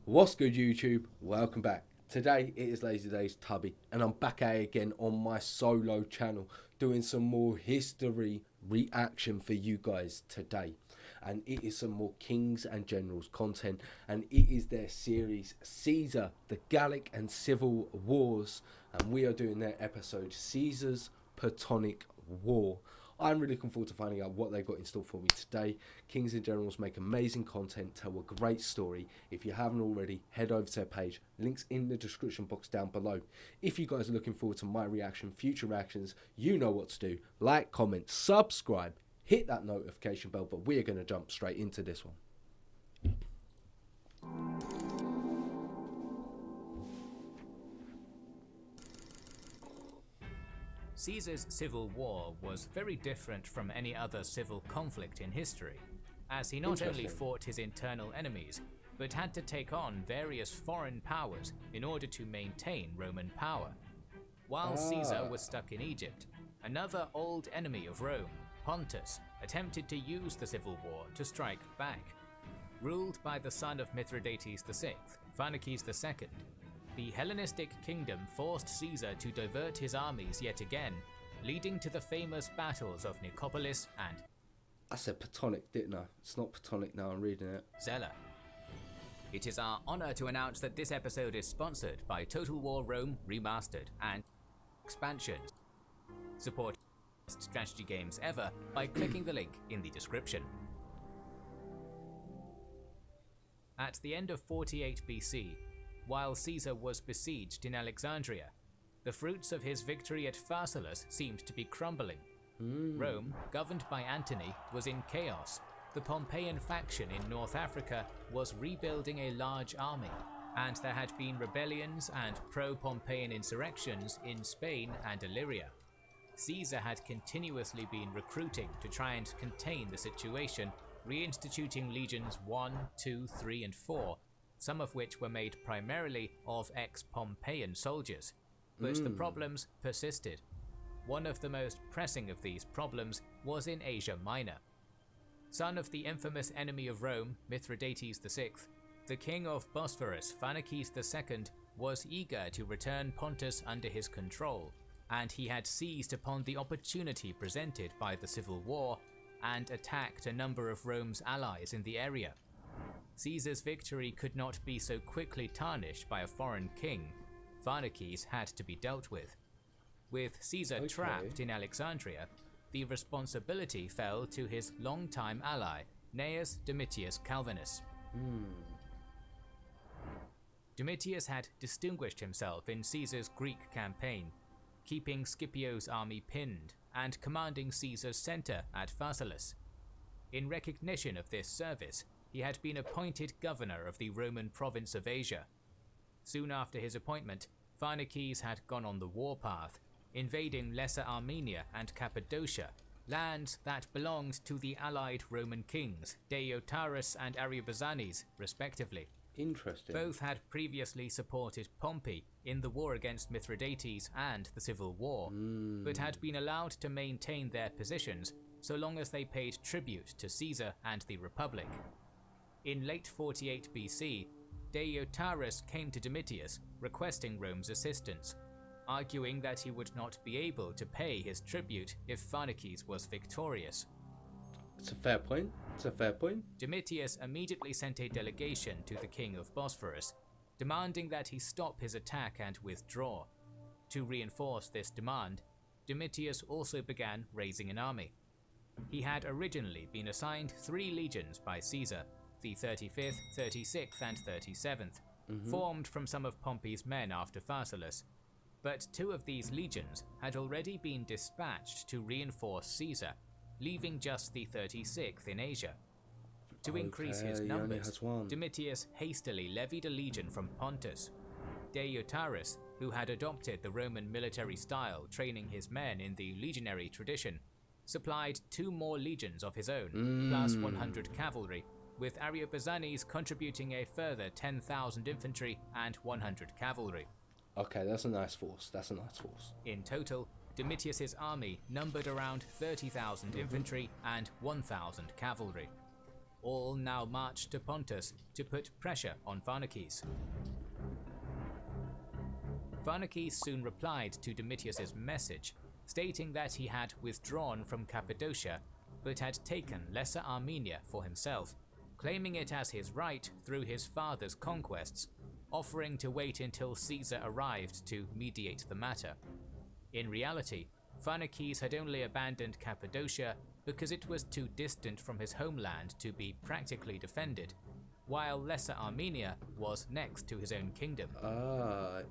What's good, YouTube? Welcome back. Today it is Lazy Daze Tubby, and I'm back at it again on my solo channel doing some more history reaction for you guys today. And it is some more Kings and Generals content, and it is their series Caesar, the Gallic and Civil Wars, and we are doing their episode Caesar's Platonic War. I'm really looking forward to finding out what they got in store for me today. Kings and Generals make amazing content, tell a great story. If you haven't already, head over to their page. Links in the description box down below. If you guys are looking forward to my reaction, future reactions, you know what to do. Like, comment, subscribe, hit that notification bell, but we are going to jump straight into this one. Caesar's civil war was very different from any other civil conflict in history, as he not only fought his internal enemies, but had to take on various foreign powers in order to maintain Roman power. While Caesar was stuck in Egypt, another old enemy of Rome, Pontus, attempted to use the civil war to strike back. Ruled by the son of Mithridates VI, Pharnaces II, the Hellenistic kingdom forced Caesar to divert his armies yet again, leading to the famous battles of Nicopolis and I said Platonic, didn't I? It's not Platonic now, I'm reading it. Zela. It is our honor to announce that this episode is sponsored by Total War Rome Remastered and Expansions. Support best strategy games ever by clicking the link in the description. At the end of 48 BC, while Caesar was besieged in Alexandria, the fruits of his victory at Pharsalis seemed to be crumbling. Rome, governed by Antony, was in chaos. The Pompeian faction in North Africa was rebuilding a large army, and there had been rebellions and pro-Pompeian insurrections in Spain and Illyria. Caesar had continuously been recruiting to try and contain the situation, reinstituting legions 1, 2, 3, and 4, some of which were made primarily of ex-Pompeian soldiers. But the problems persisted. One of the most pressing of these problems was in Asia Minor. Son of the infamous enemy of Rome, Mithridates VI, the king of Bosphorus, Pharnaces II, was eager to return Pontus under his control, and he had seized upon the opportunity presented by the civil war and attacked a number of Rome's allies in the area. Caesar's victory could not be so quickly tarnished by a foreign king. Pharnaces had to be dealt with. With Caesar trapped in Alexandria, the responsibility fell to his longtime ally, Gnaeus Domitius Calvinus. Domitius had distinguished himself in Caesar's Greek campaign, keeping Scipio's army pinned and commanding Caesar's center at Pharsalis. In recognition of this service, he had been appointed governor of the Roman province of Asia. Soon after his appointment, Pharnaces had gone on the warpath, invading Lesser Armenia and Cappadocia, lands that belonged to the allied Roman kings, Deiotarus and Ariobarzanes, respectively. Interesting. Both had previously supported Pompey in the war against Mithridates and the Civil War, but had been allowed to maintain their positions so long as they paid tribute to Caesar and the Republic. In late 48 BC, Deiotarus came to Domitius requesting Rome's assistance, arguing that he would not be able to pay his tribute if Pharnaces was victorious. It's a fair point. It's a fair point. Domitius immediately sent a delegation to the king of Bosphorus, demanding that he stop his attack and withdraw. To reinforce this demand, Domitius also began raising an army. He had originally been assigned 3 legions by Caesar, the 35th, 36th, and 37th, formed from some of Pompey's men after Pharsalis. But 2 of these legions had already been dispatched to reinforce Caesar, leaving just the 36th in Asia. To increase his numbers, Domitius hastily levied a legion from Pontus. Deiotarus, who had adopted the Roman military style, training his men in the legionary tradition, supplied 2 more legions of his own, plus 100 cavalry, with Ariobarzanes contributing a further 10,000 infantry and 100 cavalry. Okay, that's a nice force. That's a nice force. In total, Domitius's army numbered around 30,000 infantry and 1,000 cavalry. all now marched to Pontus to put pressure on Pharnaces. Pharnaces soon replied to Domitius's message, stating that he had withdrawn from Cappadocia but had taken Lesser Armenia for himself, claiming it as his right through his father's conquests, offering to wait until Caesar arrived to mediate the matter. In reality, Pharnaces had only abandoned Cappadocia because it was too distant from his homeland to be practically defended, while Lesser Armenia was next to his own kingdom.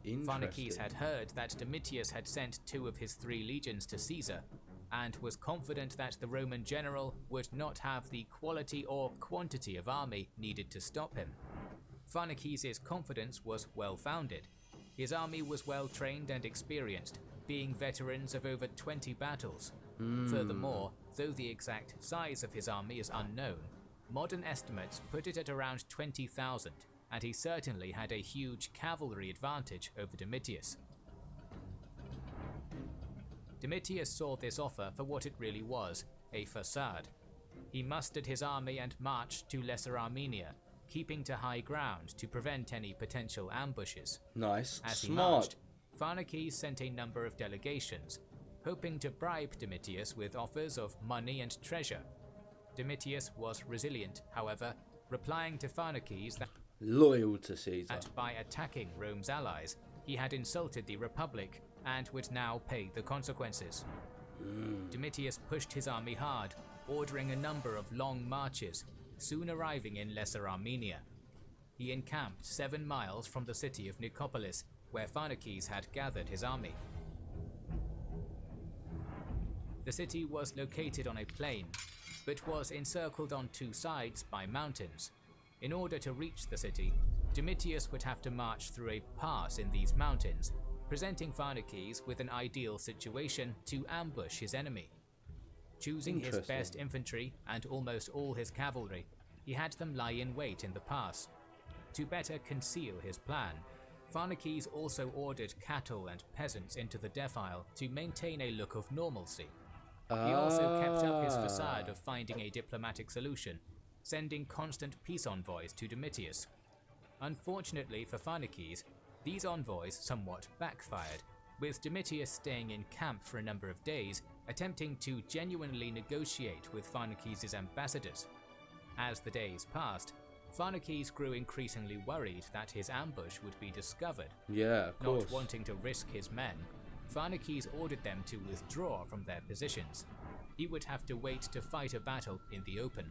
Interesting. Pharnaces had heard that Domitius had sent 2 of his 3 legions to Caesar, and was confident that the Roman general would not have the quality or quantity of army needed to stop him. Pharnaces' confidence was well-founded. His army was well-trained and experienced, being veterans of over 20 battles. Furthermore, though the exact size of his army is unknown, modern estimates put it at around 20,000, and he certainly had a huge cavalry advantage over Domitius. Domitius saw this offer for what it really was, a facade. He mustered his army and marched to Lesser Armenia, keeping to high ground to prevent any potential ambushes. Nice. As he Smart. marched, Pharnaces sent a number of delegations, hoping to bribe Domitius with offers of money and treasure. Domitius was resilient, however, replying to Pharnaces that Loyal to Caesar. by attacking Rome's allies, he had insulted the Republic and would now pay the consequences. Domitius pushed his army hard, ordering a number of long marches, soon arriving in Lesser Armenia. He encamped 7 miles from the city of Nicopolis, where Pharnaces had gathered his army. The city was located on a plain, but was encircled on 2 sides by mountains. In order to reach the city, Domitius would have to march through a pass in these mountains, presenting Pharnaces with an ideal situation to ambush his enemy. Choosing his best infantry and almost all his cavalry, he had them lie in wait in the pass. To better conceal his plan, Pharnaces also ordered cattle and peasants into the defile to maintain a look of normalcy. He also kept up his facade of finding a diplomatic solution, sending constant peace envoys to Domitius. Unfortunately for Pharnaces, these envoys somewhat backfired, with Domitius staying in camp for a number of days, attempting to genuinely negotiate with Pharnaces' ambassadors. As the days passed, Pharnaces grew increasingly worried that his ambush would be discovered. Yeah, of course. Not wanting to risk his men, Pharnaces ordered them to withdraw from their positions. He would have to wait to fight a battle in the open.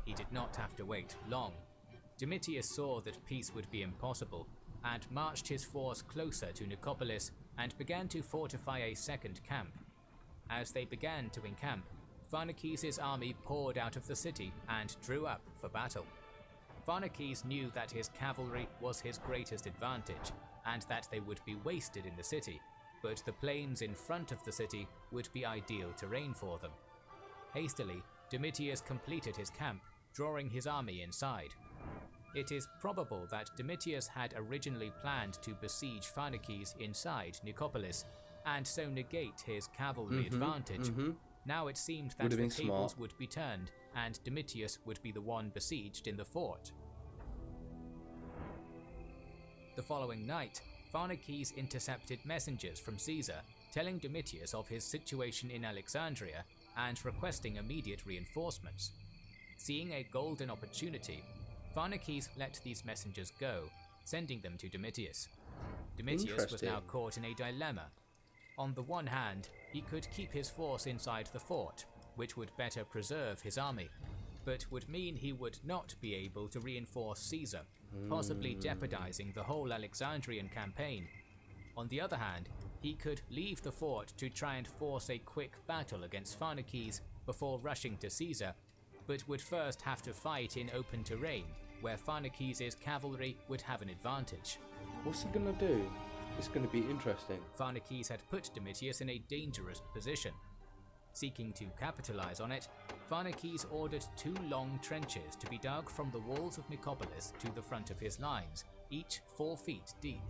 He did not have to wait long. Domitius saw that peace would be impossible, and marched his force closer to Nicopolis and began to fortify a second camp. As they began to encamp, Pharnaces' army poured out of the city and drew up for battle. Pharnaces knew that his cavalry was his greatest advantage, and that they would be wasted in the city, but the plains in front of the city would be ideal terrain for them. Hastily, Domitius completed his camp, drawing his army inside. It is probable that Domitius had originally planned to besiege Pharnaces inside Nicopolis, and so negate his cavalry advantage. Now it seemed that the tables would be turned, and Domitius would be the one besieged in the fort. The following night, Pharnaces intercepted messengers from Caesar, telling Domitius of his situation in Alexandria and requesting immediate reinforcements. Seeing a golden opportunity, Pharnaces let these messengers go, sending them to Domitius. Domitius was now caught in a dilemma. On the one hand, he could keep his force inside the fort, which would better preserve his army, but would mean he would not be able to reinforce Caesar, possibly jeopardizing the whole Alexandrian campaign. On the other hand, he could leave the fort to try and force a quick battle against Pharnaces before rushing to Caesar, but would first have to fight in open terrain, where Pharnaces' cavalry would have an advantage. What's he gonna do? It's gonna be interesting. Pharnaces had put Domitius in a dangerous position. Seeking to capitalize on it, Pharnaces ordered 2 long trenches to be dug from the walls of Nicopolis to the front of his lines, each 4 feet deep.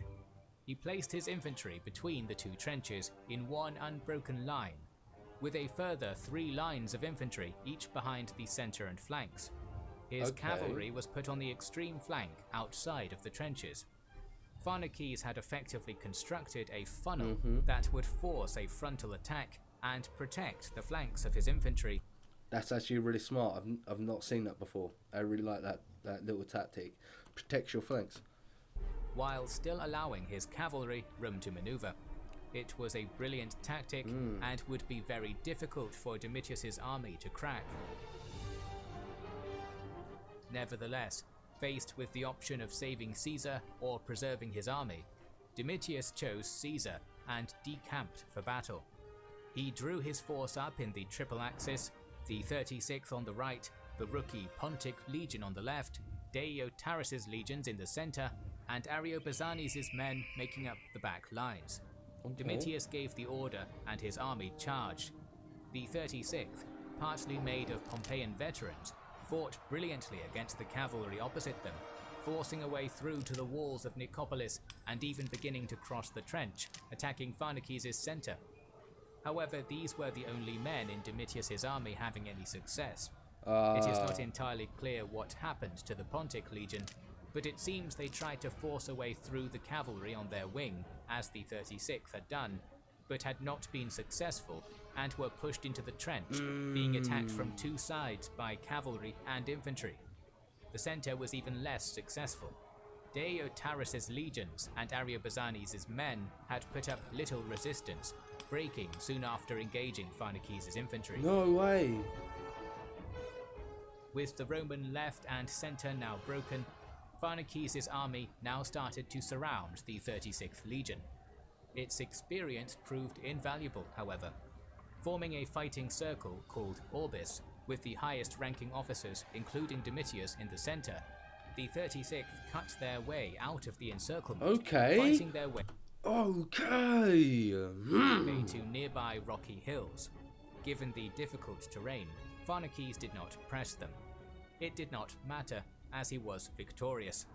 He placed his infantry between the 2 trenches in one unbroken line, with a further 3 lines of infantry, each behind the center and flanks. His cavalry was put on the extreme flank outside of the trenches. Pharnaces had effectively constructed a funnel that would force a frontal attack and protect the flanks of his infantry. That's actually really smart. I've not seen that before. I really like that little tactic. Protects your flanks. While still allowing his cavalry room to maneuver. It was a brilliant tactic and would be very difficult for Domitius's army to crack. Nevertheless, faced with the option of saving Caesar or preserving his army, Domitius chose Caesar and decamped for battle. He drew his force up in the triple axis, the 36th on the right, the rookie Pontic legion on the left, Deiotarus' legions in the center, and Ariobarzanes' men making up the back lines. Domitius gave the order and his army charged. The 36th, partly made of Pompeian veterans, fought brilliantly against the cavalry opposite them, forcing a way through to the walls of Nicopolis and even beginning to cross the trench, attacking Pharnaces' center. However, these were the only men in Domitius' army having any success. It is not entirely clear what happened to the Pontic legion, but it seems they tried to force a way through the cavalry on their wing, as the 36th had done, but had not been successful and were pushed into the trench, being attacked from 2 sides by cavalry and infantry. The center was even less successful. Deiotarus' legions and Ariobarzanes' men had put up little resistance, breaking soon after engaging Pharnaces' infantry. No way! With the Roman left and center now broken, Pharnaces' army now started to surround the 36th Legion. Its experience proved invaluable, however. Forming a fighting circle called Orbis, with the highest ranking officers, including Domitius, in the center, the 36th cut their way out of the encirclement, fighting their way to nearby rocky hills. Given the difficult terrain, Pharnaces did not press them. It did not matter, as he was victorious.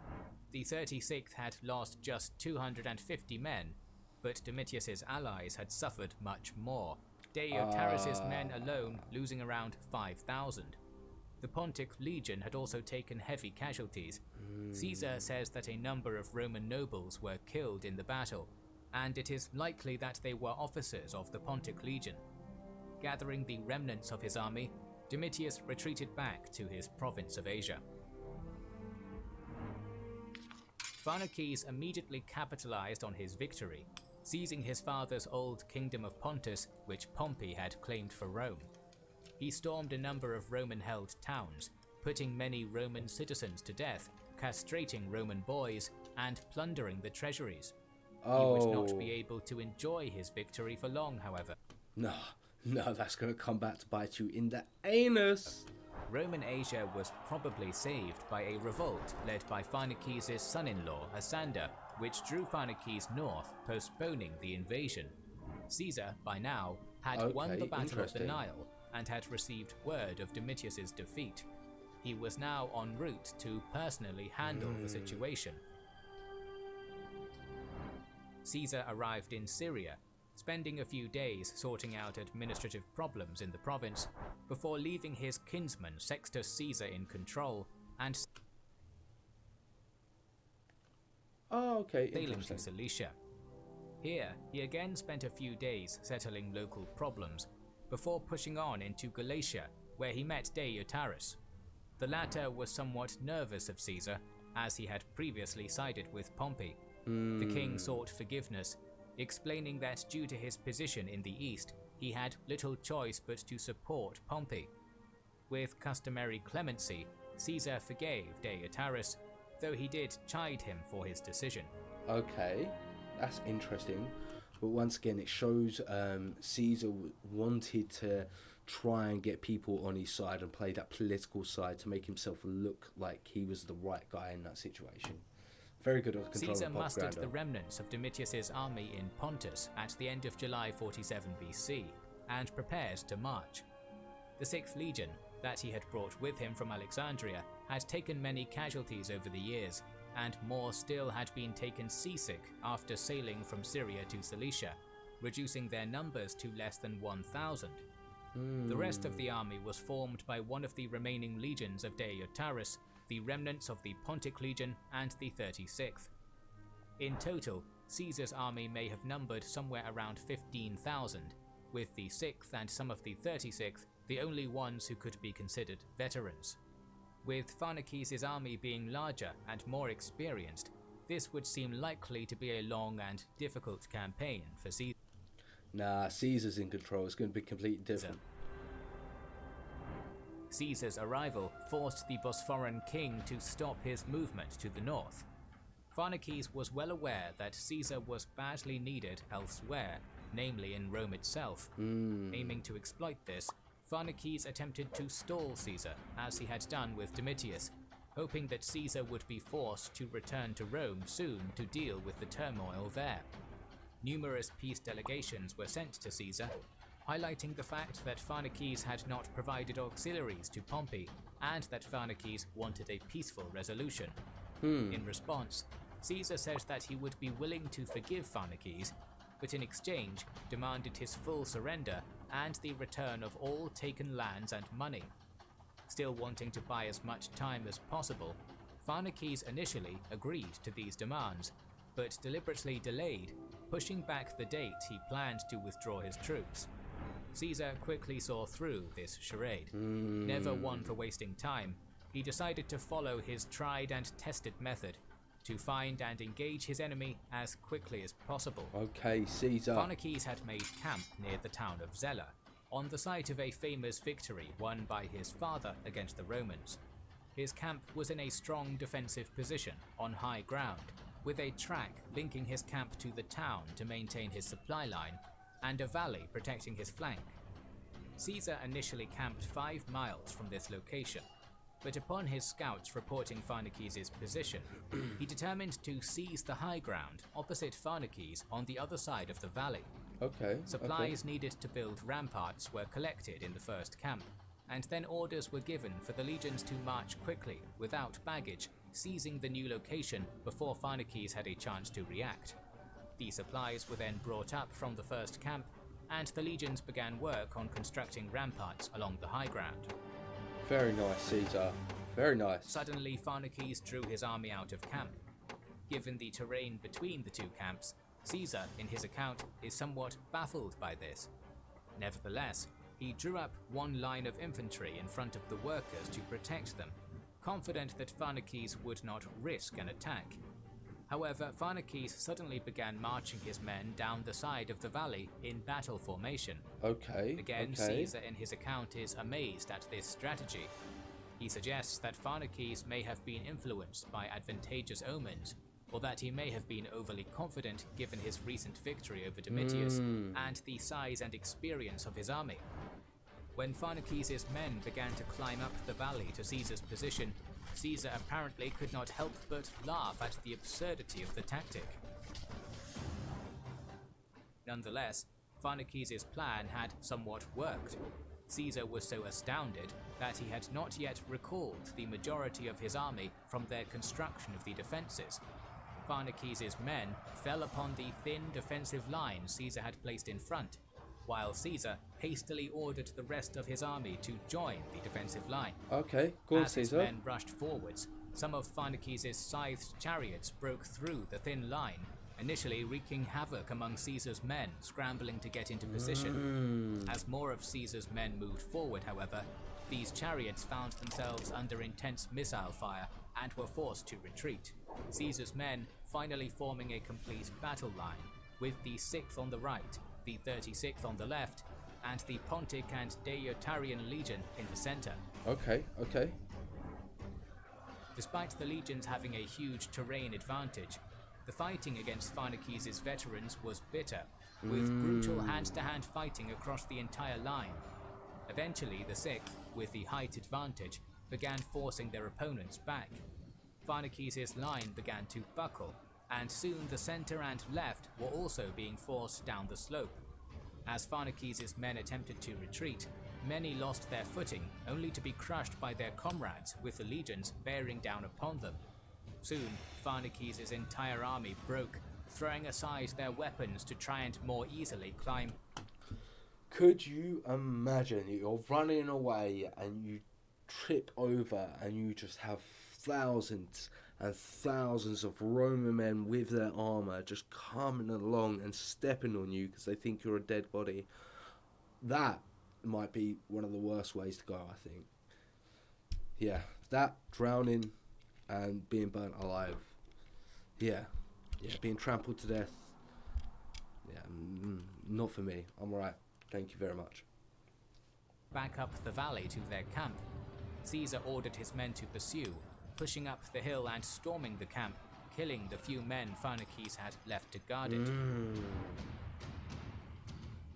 The 36th had lost just 250 men, but Domitius's allies had suffered much more, Deiotarus' men alone losing around 5,000. The Pontic legion had also taken heavy casualties. Caesar says that a number of Roman nobles were killed in the battle, and it is likely that they were officers of the Pontic legion. Gathering the remnants of his army, Domitius retreated back to his province of Asia. Pharnaces immediately capitalized on his victory, seizing his father's old kingdom of Pontus, which Pompey had claimed for Rome. He stormed a number of Roman-held towns, putting many Roman citizens to death, castrating Roman boys, and plundering the treasuries. He would not be able to enjoy his victory for long, however. No, that's going to come back to bite you in the anus. Roman Asia was probably saved by a revolt led by Pharnaces' son-in-law, Asander, which drew Pharnaces north, postponing the invasion. Caesar, by now, had won the Battle of the Nile and had received word of Domitius's defeat. He was now en route to personally handle the situation. Caesar arrived in Syria, spending a few days sorting out administrative problems in the province before leaving his kinsman Sextus Caesar in control and sailing to Cilicia. Here, he again spent a few days settling local problems before pushing on into Galatia, where he met Deiotarus. The latter was somewhat nervous of Caesar, as he had previously sided with Pompey. The king sought forgiveness, explaining that due to his position in the east, he had little choice but to support Pompey. With customary clemency, Caesar forgave Deiotarus, though he did chide him for his decision. Okay, that's interesting. But once again, it shows Caesar wanted to try and get people on his side and play that political side to make himself look like he was the right guy in that situation. Very good at controlling Caesar mustered the remnants of Domitius's army in Pontus at the end of July 47 BC and prepared to march. The 6th Legion, that he had brought with him from Alexandria, had taken many casualties over the years, and more still had been taken seasick after sailing from Syria to Cilicia, reducing their numbers to less than 1,000. The rest of the army was formed by one of the remaining legions of Deiotarus, the remnants of the Pontic Legion, and the 36th. In total, Caesar's army may have numbered somewhere around 15,000, with the 6th and some of the 36th the only ones who could be considered veterans. With Pharnaces' army being larger and more experienced, this would seem likely to be a long and difficult campaign for Caesar. Nah, Caesar's in control. It's going to be completely different. Caesar's arrival forced the Bosporan king to stop his movement to the north. Pharnaces was well aware that Caesar was badly needed elsewhere, namely in Rome itself. Aiming to exploit this, Pharnaces attempted to stall Caesar, as he had done with Domitius, hoping that Caesar would be forced to return to Rome soon to deal with the turmoil there. Numerous peace delegations were sent to Caesar, highlighting the fact that Pharnaces had not provided auxiliaries to Pompey, and that Pharnaces wanted a peaceful resolution. In response, Caesar said that he would be willing to forgive Pharnaces, but in exchange demanded his full surrender and the return of all taken lands and money. Still wanting to buy as much time as possible, Pharnaces initially agreed to these demands, but deliberately delayed, pushing back the date he planned to withdraw his troops. Caesar quickly saw through this charade. Never one for wasting time, he decided to follow his tried and tested method, to find and engage his enemy as quickly as possible. Okay, Caesar. Pharnaces had made camp near the town of Zela, on the site of a famous victory won by his father against the Romans. His camp was in a strong defensive position on high ground, with a track linking his camp to the town to maintain his supply line, and a valley protecting his flank. Caesar initially camped 5 miles from this location, but upon his scouts reporting Pharnaces' position, he determined to seize the high ground opposite Pharnaces on the other side of the valley. Supplies needed to build ramparts were collected in the first camp, and then orders were given for the legions to march quickly, without baggage, seizing the new location before Pharnaces had a chance to react. The supplies were then brought up from the first camp, and the legions began work on constructing ramparts along the high ground. Very nice, Caesar. Very nice. Suddenly, Pharnaces drew his army out of camp. Given the terrain between the two camps, Caesar, in his account, is somewhat baffled by this. Nevertheless, he drew up one line of infantry in front of the workers to protect them, confident that Pharnaces would not risk an attack. However, Pharnaces suddenly began marching his men down the side of the valley in battle formation. Again, Caesar in his account is amazed at this strategy. He suggests that Pharnaces may have been influenced by advantageous omens, or that he may have been overly confident given his recent victory over Domitius and the size and experience of his army. When Pharnaces' men began to climb up the valley to Caesar's position, Caesar apparently could not help but laugh at the absurdity of the tactic. Nonetheless, Pharnaces' plan had somewhat worked. Caesar was so astounded that he had not yet recalled the majority of his army from their construction of the defences. Pharnaces' men fell upon the thin defensive line Caesar had placed in front, while Caesar hastily ordered the rest of his army to join the defensive line. As his men rushed forwards, some of Pharnaces' scythed chariots broke through the thin line, initially wreaking havoc among Caesar's men scrambling to get into position. As more of Caesar's men moved forward, however, these chariots found themselves under intense missile fire and were forced to retreat. Caesar's men finally forming a complete battle line, with the 6th on the right, the 36th on the left, and the Pontic and Deiotarine legion in the center. Despite the legions having a huge terrain advantage, the fighting against Pharnaces' veterans was bitter, with brutal hand-to-hand fighting across the entire line. Eventually, the 6th, with the height advantage, began forcing their opponents back. Pharnaces' line began to buckle, and soon the center and left were also being forced down the slope. As Pharnaces' men attempted to retreat, many lost their footing, only to be crushed by their comrades, with the legions bearing down upon them. Soon, Pharnaces' entire army broke, throwing aside their weapons to try and more easily climb. Could you imagine you're running away and you trip over and you just have thousands and thousands of Roman men with their armour just coming along and stepping on you because they think you're a dead body? That might be one of the worst ways to go, I think. Yeah, that, drowning and being burnt alive. Yeah, being trampled to death. Yeah, not for me. I'm alright. Thank you very much. Back up the valley to their camp, Caesar ordered his men to pursue, pushing up the hill and storming the camp, killing the few men Pharnaces had left to guard it.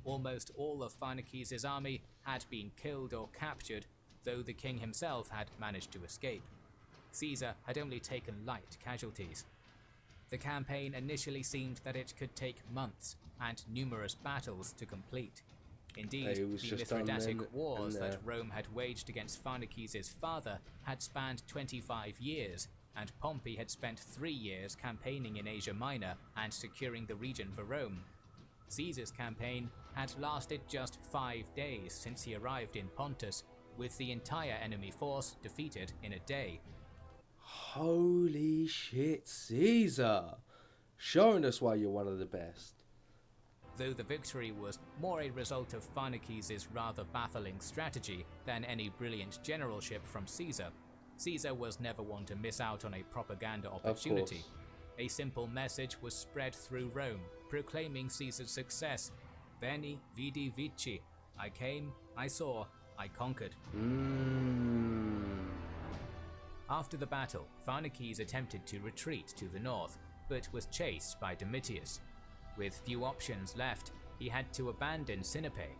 Almost all of Pharnaces' army had been killed or captured, though the king himself had managed to escape. Caesar had only taken light casualties. The campaign initially seemed that it could take months and numerous battles to complete. Indeed, the Mithridatic wars that Rome had waged against Pharnaces' father had spanned 25 years, and Pompey had spent 3 years campaigning in Asia Minor and securing the region for Rome. Caesar's campaign had lasted just 5 days since he arrived in Pontus, with the entire enemy force defeated in a day. Holy shit, Caesar! Showing us why you're one of the best. Though the victory was more a result of Pharnaces' rather baffling strategy than any brilliant generalship from Caesar, Caesar was never one to miss out on a propaganda opportunity. A simple message was spread through Rome, proclaiming Caesar's success. Veni Vidi Vici. I came, I saw, I conquered. After the battle, Pharnaces attempted to retreat to the north, but was chased by Domitius. With few options left, he had to abandon Sinope.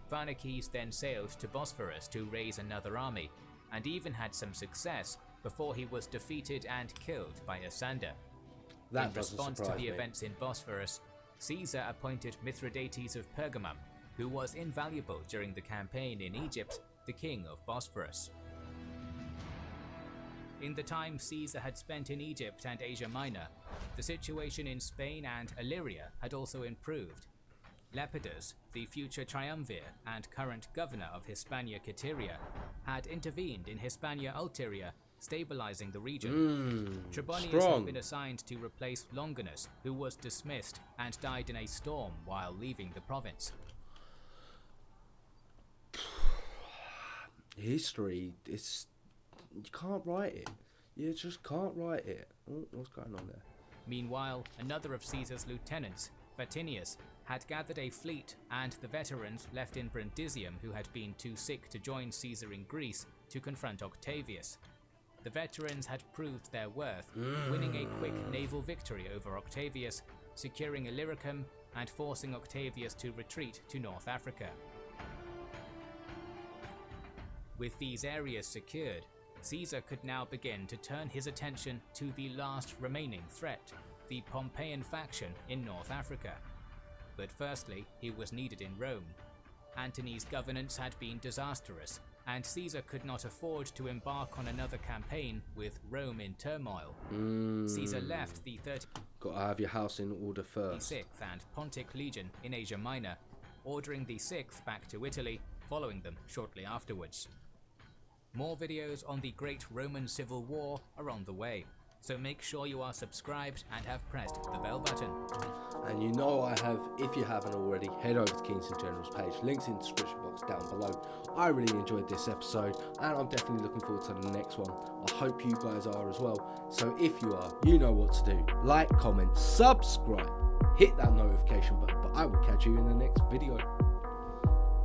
Pharnaces then sailed to Bosphorus to raise another army, and even had some success before he was defeated and killed by Asander. In response to the events in Bosphorus, Caesar appointed Mithridates of Pergamum, who was invaluable during the campaign in Egypt, the king of Bosphorus. In the time Caesar had spent in Egypt and Asia Minor, the situation in Spain and Illyria had also improved. Lepidus, the future triumvir and current governor of Hispania Caetiria, had intervened in Hispania Ulteria, stabilizing the region. Trebonius had been assigned to replace Longinus, who was dismissed and died in a storm while leaving the province. History, you can't write it. You just can't write it. Oh, what's going on there? Meanwhile, another of Caesar's lieutenants, Vatinius, had gathered a fleet, and the veterans left in Brundisium who had been too sick to join Caesar in Greece to confront Octavius. The veterans had proved their worth, winning a quick naval victory over Octavius, securing Illyricum, and forcing Octavius to retreat to North Africa. With these areas secured, Caesar could now begin to turn his attention to the last remaining threat, the Pompeian faction in North Africa. But firstly, he was needed in Rome. Antony's governance had been disastrous, and Caesar could not afford to embark on another campaign with Rome in turmoil. Caesar left the 36th Gotta have your house in order first. and Pontic Legion in Asia Minor, ordering the 6th back to Italy, following them shortly afterwards. More videos on the Great Roman Civil War are on the way, so make sure you are subscribed and have pressed the bell button. And you know I have, if you haven't already, head over to Kings and Genrals page, links in the description box down below. I really enjoyed this episode, and I'm definitely looking forward to the next one. I hope you guys are as well. So if you are, you know what to do. Like, comment, subscribe, hit that notification button, but I will catch you in the next video.